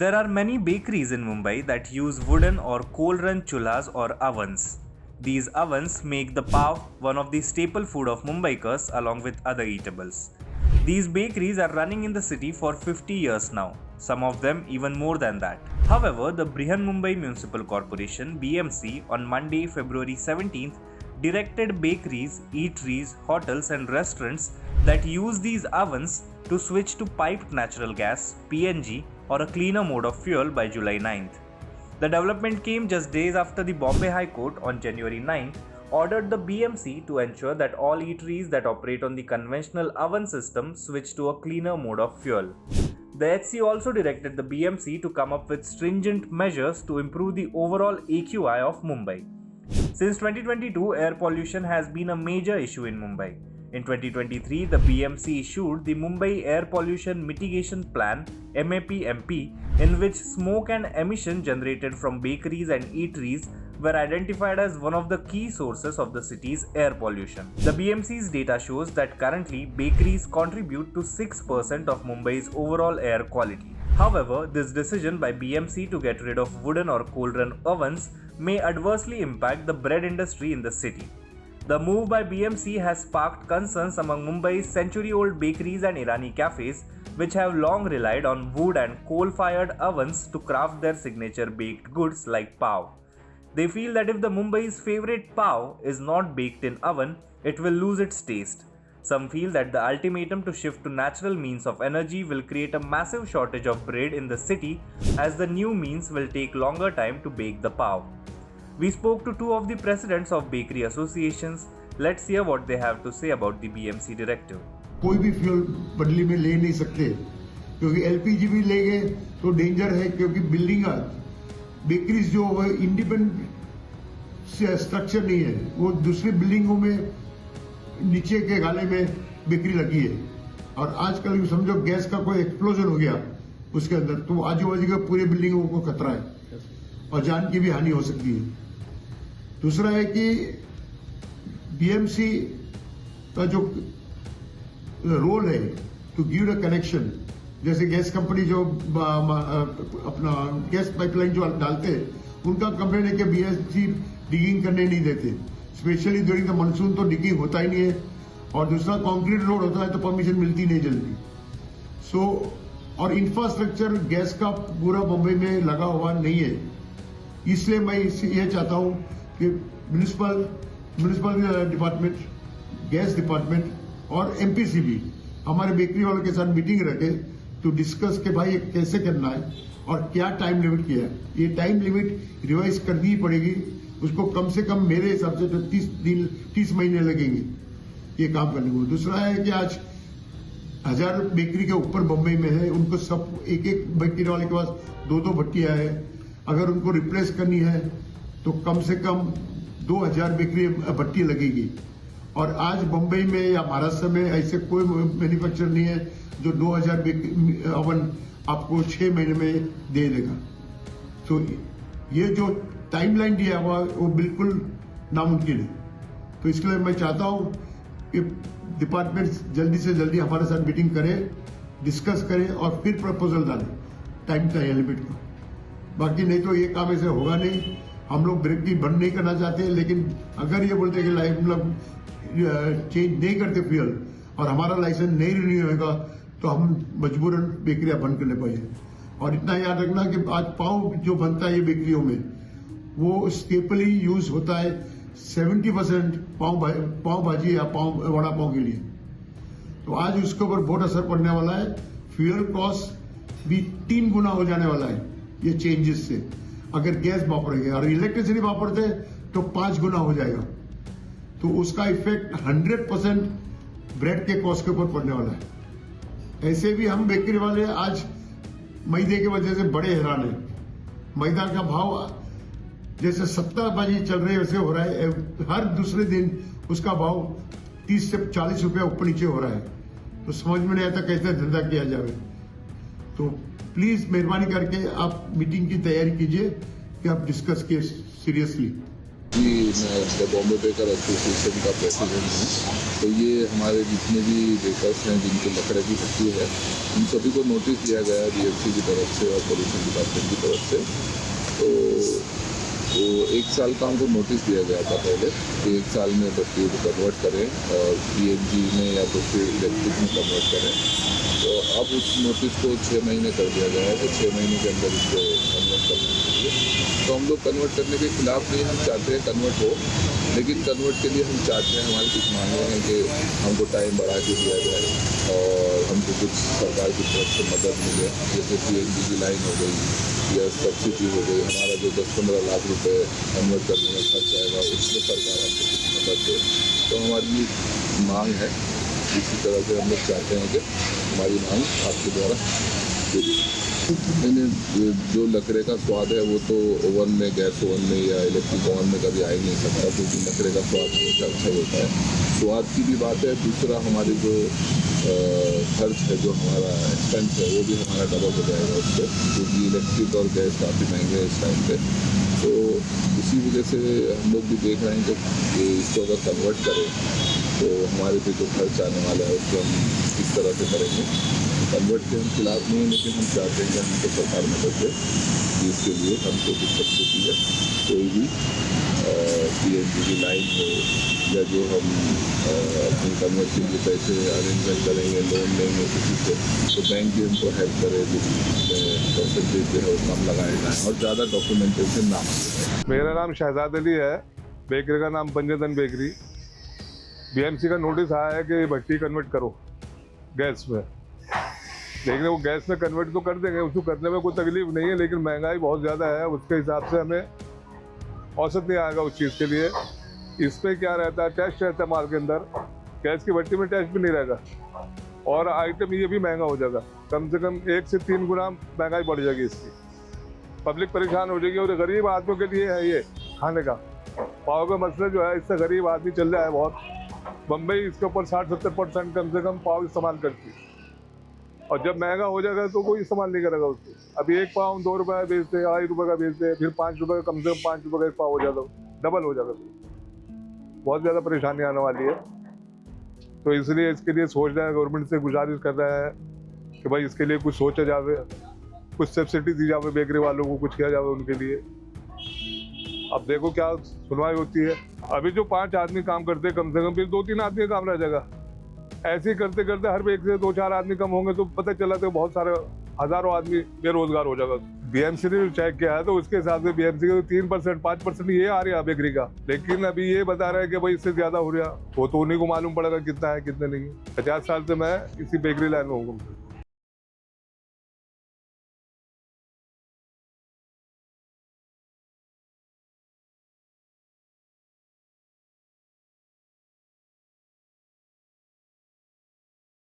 There are many bakeries in Mumbai that use wooden or coal-run chullas or ovens. These ovens make the pav one of the staple food of Mumbaikars along with other eatables. These bakeries are running in the city for 50 years now, some of them even more than that. However, the Brihan Mumbai Municipal Corporation BMC on Monday, February 17th directed bakeries, eateries, hotels and restaurants that use these ovens to switch to piped natural gas (PNG) or a cleaner mode of fuel by July 9th. The development came just days after the Bombay High Court on January 9th ordered the BMC to ensure that all eateries that operate on the conventional oven system switch to a cleaner mode of fuel. The HC also directed the BMC to come up with stringent measures to improve the overall AQI of Mumbai. Since 2022, air pollution has been a major issue in Mumbai. In 2023, the BMC issued the Mumbai Air Pollution Mitigation Plan (MAP-MP), in which smoke and emission generated from bakeries and eateries were identified as one of the key sources of the city's air pollution. The BMC's data shows that currently bakeries contribute to 6% of Mumbai's overall air quality. However, this decision by BMC to get rid of wooden or coal-run ovens may adversely impact the bread industry in the city. The move by BMC has sparked concerns among Mumbai's century-old bakeries and Irani cafes, which have long relied on wood and coal-fired ovens to craft their signature baked goods like pav. They feel that if the Mumbai's favorite pav is not baked in oven, it will lose its taste. Some feel that the ultimatum to shift to natural means of energy will create a massive shortage of bread in the city, as the new means will take longer time to bake the pav. We spoke to two of the presidents of bakery associations. Let's hear what they have to say about the BMC directive. कोई भी fuel बदली में ले नहीं सकते, क्योंकि LPG भी लेंगे तो डेंजर है, क्योंकि बिल्डिंग बेकरीज जो है इंडिपेंडेंट स्ट्रक्चर नहीं है, वो दूसरी बिल्डिंगों में नीचे के गाले में बेकरी लगी है। और आजकल समझो गैस का कोई एक्सप्लोजन हो गया उसके अंदर, तो आजू बाजू के पूरे बिल्डिंगों को खतरा है और जान की भी हानि हो सकती है। दूसरा है कि बीएमसी का जो रोल है टू गिव अ कनेक्शन, जैसे गैस कंपनी जो अपना गैस पाइपलाइन जो डालते हैं, उनका कंप्लेन है कि बीएमसी डिगिंग करने नहीं देते, स्पेशली ड्यूरिंग द मानसून तो डिगिंग होता ही नहीं है। और दूसरा कंक्रीट रोड होता है तो परमिशन मिलती नहीं जल्दी। और इंफ्रास्ट्रक्चर गैस का पूरा मुंबई में लगा हुआ नहीं है, इसलिए मैं ये चाहता हूं कि म्युनिसिपल डिपार्टमेंट, गैस डिपार्टमेंट और एमपीसीबी हमारे बेकरी वालों के साथ मीटिंग रखे तो डिस्कस के भाई कैसे करना है और क्या टाइम लिमिट किया है। ये टाइम लिमिट रिवाइज करनी ही पड़ेगी, उसको कम से कम मेरे हिसाब से तो 30 महीने लगेंगे ये काम करने को। दूसरा है कि आज 1000 बेकरी के ऊपर बम्बई में है, उनको सब एक बेकरी वाले के पास 2-2 भट्टियां है। अगर उनको रिप्लेस करनी है तो कम से कम 2000 बेकरी भट्टी लगेगी। और आज बम्बई में या महाराष्ट्र में ऐसे कोई मैन्युफैक्चर नहीं है जो 2000 ओवन आपको 6 महीने में दे देगा। तो ये जो टाइमलाइन दिया हुआ वो बिल्कुल नामुमकिन है। तो इसके लिए मैं चाहता हूं कि डिपार्टमेंट जल्दी से जल्दी हमारे साथ मीटिंग करे, डिस्कस करे और फिर प्रपोजल डाले टाइम लिमिट का। बाकी नहीं तो ये काम ऐसे होगा नहीं। हम लोग ब्रेक की बंद नहीं करना चाहते, लेकिन अगर ये बोलते कि मतलब चेंज नहीं करते फ्यूल और हमारा लाइसेंस नहीं रिन्यू होगा तो हम मजबूरन बेकरियां बंद करने पाएंगे। और इतना याद रखना कि आज पाव जो बनता है ये बेकरियों में, वो स्टेपली यूज होता है 70% पाव भाजी या वड़ा पाव के लिए। तो आज उसके ऊपर बहुत असर पड़ने वाला है। फ्यूल कॉस्ट भी 3 गुना हो जाने वाला है ये चेंजेस से। अगर गैस वापरेंगे और इलेक्ट्रिसिटी वापरते तो 5 गुना हो जाएगा। तो उसका इफेक्ट 100% ब्रेड के कॉस्ट के ऊपर पड़ने वाला है। ऐसे भी हम बेकरी वाले आज मैदे की वजह से बड़े हैरान है। मैदा का भाव जैसे सप्ताहबाजी चल रही है वैसे हो रहा है, हर दूसरे दिन उसका भाव 30 से 40 रुपया ऊपर नीचे हो रहा है। तो समझ में नहीं आता कैसे धंधा किया जाए। तो प्लीज मेहरबानी करके आप मीटिंग की तैयारी कीजिए कि आप डिस्कस किए सीरियसली। जी, मैं द बॉम्बे बेकर एसोसिएशन का प्रेसिडेंट हूँ। तो ये हमारे जितने भी बेकर्स हैं जिनके लकड़े की फैक्ट्री है, उन सभी को नोटिस दिया गया है बीएमसी की तरफ से और पोल्यूशन डिपार्टमेंट की तरफ से। तो 1 साल का हमको नोटिस दिया गया था पहले कि 1 साल में फैक्ट्री को कन्वर्ट करें और पीएनजी में या तो फिर इलेक्ट्रिक में कन्वर्ट करें। तो अब उस नोटिस को 6 महीने कर दिया गया है कि 6 महीने के अंदर इसको कन्वर्ट करना चाहिए। तो हम लोग कन्वर्ट करने के खिलाफ नहीं, हम चाहते हैं कन्वर्ट हो, लेकिन कन्वर्ट के लिए हम चाहते हैं, हमारी कुछ मांगे हैं कि हमको टाइम बढ़ा के दिया जाए और हमको कुछ सरकार की तरफ से मदद मिले, जैसे पीएनजी की लाइन हो गई या सब्सिडी हो गई। हमारा जो 10-15 लाख रुपए कन्वर्ट करने में खर्च आएगा उसमें सरकार हमको कुछ मदद दे। तो हमारी मांग है, इसी तरह से हम लोग चाहते हैं कि हमारी मांग आपके द्वारा पूरी। मैंने जो लकड़े का स्वाद है वो तो ओवन में, गैस ओवन में या इलेक्ट्रिक ओवन में कभी आ ही नहीं सकता, क्योंकि लकड़े का स्वाद हमेशा अच्छा ही होता है। स्वाद की भी बात है, दूसरा हमारी जो खर्च है, जो हमारा एक्सपेंस है, वो भी हमारा डबल हो जाएगा उससे, क्योंकि इलेक्ट्रिक और गैस काफ़ी महंगे हैं इस टाइम पे। तो इसी वजह से हम लोग भी देख रहे हैं कि इसको अगर कन्वर्ट करें तो हमारे पे जो खर्च आने वाला है उसको हम इस तरह से करेंगे। कन्वर्ट के हम खिलाफ नहीं हैं, लेकिन हम चाहते हैं कि हमको सरकार मदद दे, जिसके लिए हमको कुछ सब्सिडी है, कोई भी पीएनजी की लाइन हो या जो हम अपनी कन्वर्शन के पैसे अरेंजमेंट करेंगे, लोन लेंगे किसी से, तो बैंक भी हमको हेल्प करे, जिसमें परसेंटेज जो है वो कम लगाए जाए और ज़्यादा डॉक्यूमेंटेशन ना मांगे। मेरा नाम शहजाद अली है, बेकरी का नाम पंजतन बेकरी। बीएमसी का नोटिस आया है कि भट्टी कन्वर्ट करो गैस में, लेकिन वो गैस में कन्वर्ट तो कर देंगे, उसको करने में कोई तकलीफ नहीं है, लेकिन महंगाई बहुत ज़्यादा है, उसके हिसाब से हमें औसत नहीं आएगा उस चीज़ के लिए। इस पर क्या रहता है, टैक्स रहता है माल के अंदर, गैस की भट्टी में टैक्स भी नहीं रहेगा और आइटम ये भी महंगा हो जाएगा, कम से कम 1 से 3 गुना महंगाई बढ़ जाएगी इसकी। पब्लिक परेशान हो जाएगी और गरीब आदमियों के लिए है ये खाने का पाव का मसला जो है, इससे गरीब आदमी चल रहा है बहुत। बम्बई इसके ऊपर 60-70% कम से कम पाव इस्तेमाल करती है और जब महंगा हो जाएगा तो कोई इस्तेमाल नहीं करेगा उसको। अभी 1 पाव 2 रुपये बेचते, 2.5 रुपये का बेचते, फिर 5 रुपये का, कम से कम 5 रुपये का 1 पाव हो जाएगा, डबल हो जाएगा। बहुत ज़्यादा परेशानी आने वाली है, तो इसलिए इसके लिए सोच रहा है, गवर्नमेंट से गुजारिश कर रहा है कि भाई इसके लिए कुछ सोचा जावे, कुछ सब्सिडी दी जावे बेकरी वालों को, कुछ किया जावे उनके लिए। अब देखो क्या सुनवाई होती है। अभी जो 5 आदमी काम करते हैं कम से कम, फिर 2-3 आदमी का काम रह जाएगा। ऐसे ही करते करते हर एक से 2-4 आदमी कम होंगे तो पता चला तो बहुत सारे हजारों आदमी बेरोजगार हो जाएगा। बीएमसी ने जो चेक किया है तो उसके हिसाब से बीएमसी का 3% 5% ये आ रहा है बेकरी का, लेकिन अभी ये बता रहा है कि भाई इससे ज्यादा हो रहा, वो तो उन्हीं को मालूम पड़ेगा कितना है कितना नहीं। 50 साल से मैं इसी बेकरी लाइन में हूँ।